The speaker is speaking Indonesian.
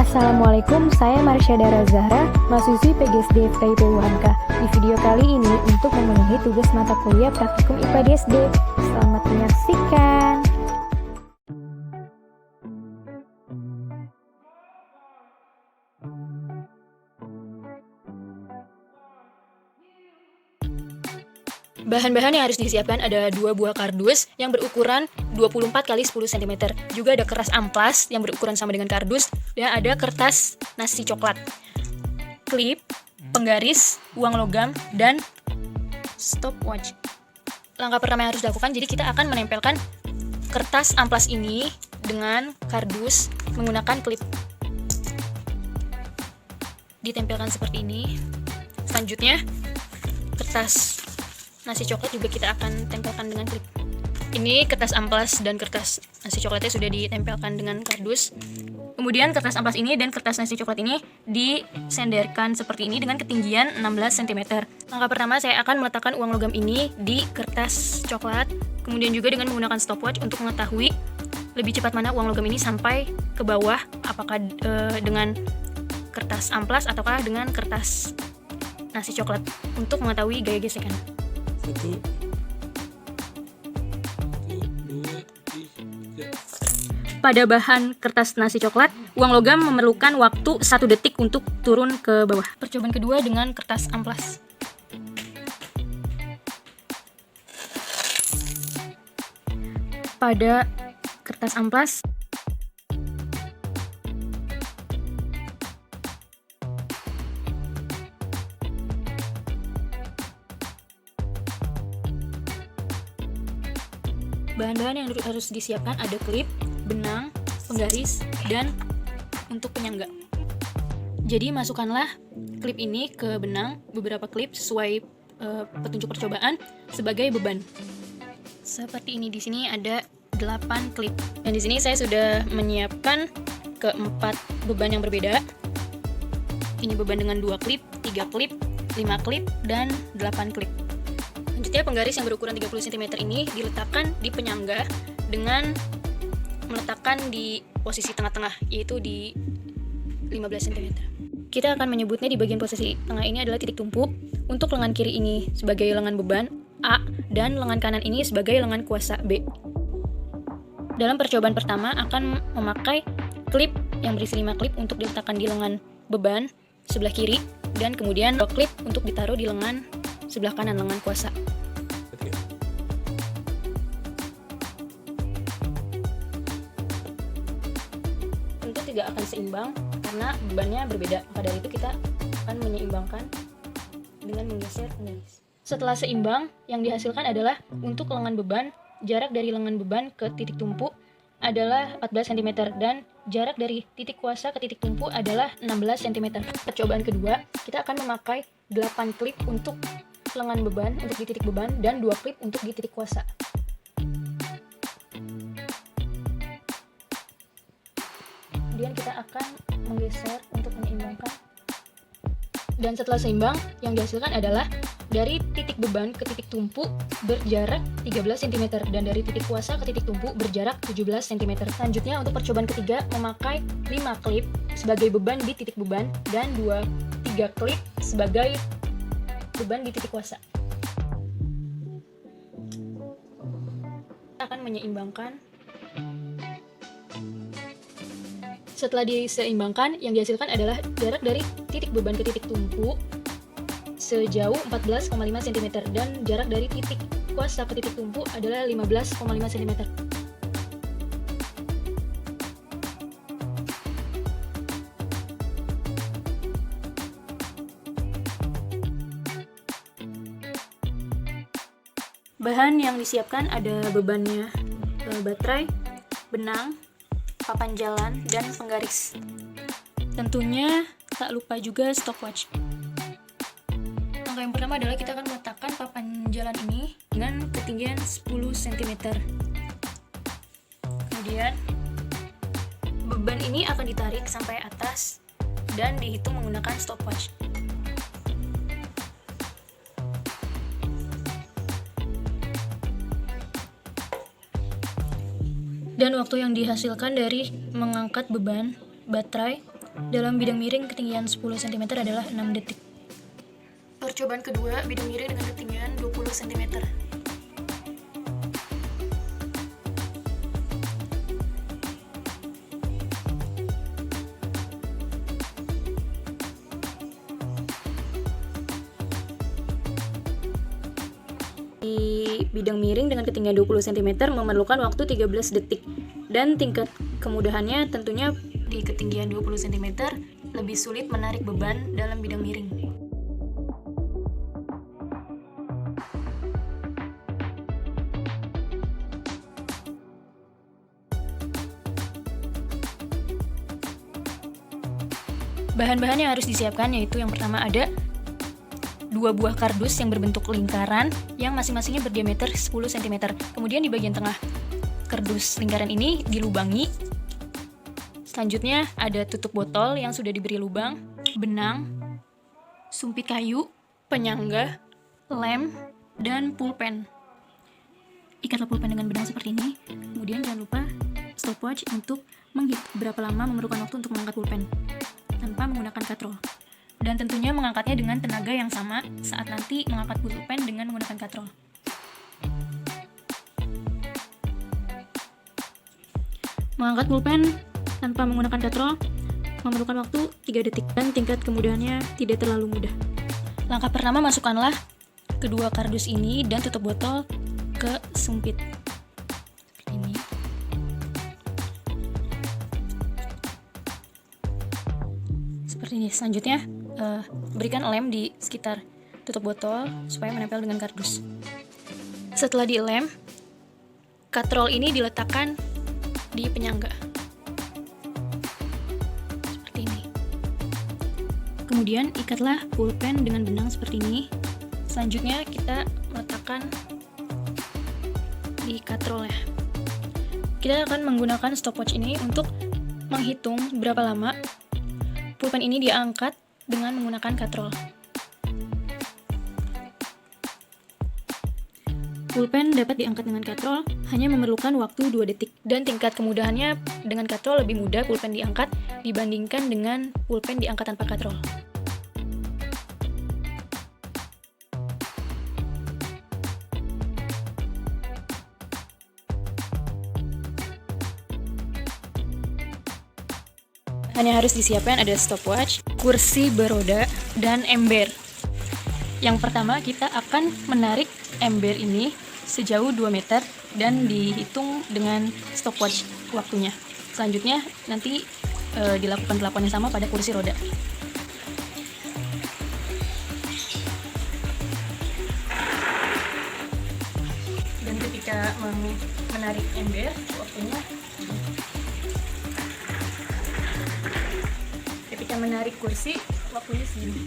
Assalamualaikum, saya Marsha Dara Zahra, mahasiswi PGSD FKIP UHAMKA. Di video kali ini untuk memenuhi tugas mata kuliah praktikum IPA di SD. Selamat menyaksikan. Bahan-bahan yang harus disiapkan ada 2 buah kardus yang berukuran 24 x 10 cm. Juga ada kertas amplas yang berukuran sama dengan kardus, dan ada kertas nasi coklat, klip, penggaris, uang logam, dan stopwatch. Langkah pertama yang harus dilakukan, jadi kita akan menempelkan kertas amplas ini dengan kardus menggunakan klip. Ditempelkan seperti ini. Selanjutnya, kertas nasi coklat juga kita akan tempelkan dengan klip. Ini kertas amplas dan kertas nasi coklatnya sudah ditempelkan dengan kardus. Kemudian kertas amplas ini dan kertas nasi coklat ini disenderkan seperti ini dengan ketinggian 16 cm. Langkah pertama, saya akan meletakkan uang logam ini di kertas coklat. Kemudian juga dengan menggunakan stopwatch untuk mengetahui lebih cepat mana uang logam ini sampai ke bawah, apakah dengan kertas amplas ataukah dengan kertas nasi coklat, untuk mengetahui gaya gesekan. 1, 2, 3. Pada bahan kertas nasi coklat, uang logam memerlukan waktu 1 detik untuk turun ke bawah. Percobaan kedua dengan kertas amplas. Pada kertas amplas, bahan-bahan yang harus disiapkan ada klip, benang, penggaris, dan untuk penyangga. Jadi masukkanlah klip ini ke benang, beberapa klip sesuai petunjuk percobaan sebagai beban. Seperti ini, di sini ada 8 klip. Dan di sini saya sudah menyiapkan keempat beban yang berbeda. Ini beban dengan 2 klip, 3 klip, 5 klip, dan 8 klip. Selanjutnya, penggaris yang berukuran 30 cm ini diletakkan di penyangga dengan meletakkan di posisi tengah-tengah, yaitu di 15 cm. Kita akan menyebutnya di bagian posisi tengah ini adalah titik tumpu. Untuk lengan kiri ini sebagai lengan beban A, dan lengan kanan ini sebagai lengan kuasa B. Dalam percobaan pertama akan memakai klip yang berisi 5 klip untuk diletakkan di lengan beban sebelah kiri, dan kemudian 2 klip untuk ditaruh di lengan sebelah kanan, lengan kuasa. Tentu tidak akan seimbang karena bebannya berbeda. Maka dari itu kita akan menyeimbangkan dengan menggeser penggaris. Setelah seimbang, yang dihasilkan adalah untuk lengan beban, jarak dari lengan beban ke titik tumpu adalah 14 cm, dan jarak dari titik kuasa ke titik tumpu adalah 16 cm. Percobaan kedua, kita akan memakai 8 klip untuk lengan beban untuk di titik beban, dan 2 klip untuk di titik kuasa. Kemudian kita akan menggeser untuk menyeimbangkan. Dan setelah seimbang, yang dihasilkan adalah dari titik beban ke titik tumpu berjarak 13 cm, dan dari titik kuasa ke titik tumpu berjarak 17 cm. Selanjutnya, untuk percobaan ketiga, memakai 5 klip sebagai beban di titik beban, dan 3 klip sebagai beban di titik kuasa. Kita akan menyeimbangkan. Setelah diseimbangkan, yang dihasilkan adalah jarak dari titik beban ke titik tumpu sejauh 14,5 cm, dan jarak dari titik kuasa ke titik tumpu adalah 15,5 cm. Bahan yang disiapkan ada bebannya, baterai, benang, papan jalan, dan penggaris. Tentunya tak lupa juga stopwatch. Langkah yang pertama adalah kita akan meletakkan papan jalan ini dengan ketinggian 10 cm. Kemudian beban ini akan ditarik sampai atas dan dihitung menggunakan stopwatch. Dan waktu yang dihasilkan dari mengangkat beban baterai Dalam bidang miring ketinggian 10 cm adalah 6 detik. Percobaan kedua, bidang miring dengan ketinggian 20 cm. Di bidang miring dengan ketinggian 20 cm memerlukan waktu 13 detik. Dan tingkat kemudahannya tentunya di ketinggian 20 cm lebih sulit menarik beban dalam bidang miring. Bahan-bahan yang harus disiapkan yaitu yang pertama ada 2 buah kardus yang berbentuk lingkaran yang masing-masingnya berdiameter 10 cm. Kemudian di bagian tengah kardus lingkaran ini dilubangi. Selanjutnya ada tutup botol yang sudah diberi lubang, benang, sumpit kayu, penyangga, lem, dan pulpen. Ikatlah pulpen dengan benang seperti ini. Kemudian jangan lupa stopwatch untuk menghitung berapa lama memerlukan waktu untuk mengangkat pulpen tanpa menggunakan katrol. Dan tentunya mengangkatnya dengan tenaga yang sama saat nanti mengangkat pulpen dengan menggunakan katrol. Mengangkat pulpen tanpa menggunakan katrol memerlukan waktu 3 detik dan tingkat kemudahannya tidak terlalu mudah. Langkah pertama, masukkanlah kedua kardus ini dan tutup botol ke sumpit. Seperti ini. Seperti ini. Selanjutnya, berikan lem di sekitar tutup botol supaya menempel dengan kardus. Setelah dilem, katrol ini diletakkan di penyangga seperti ini. Kemudian ikatlah pulpen dengan benang seperti ini. Selanjutnya kita letakkan di katrol ya. Kita akan menggunakan stopwatch ini untuk menghitung berapa lama pulpen ini diangkat dengan menggunakan katrol. Pulpen dapat diangkat dengan katrol hanya memerlukan waktu 2 detik dan tingkat kemudahannya dengan katrol lebih mudah pulpen diangkat dibandingkan dengan pulpen diangkat tanpa katrol. Hanya harus disiapkan ada stopwatch, kursi beroda, dan ember. Yang pertama kita akan menarik ember ini sejauh 2 meter dan dihitung dengan stopwatch waktunya. Selanjutnya nanti dilakukan perlakuan yang sama pada kursi roda. Dan ketika menarik ember waktunya, ketika menarik kursi waktunya segini.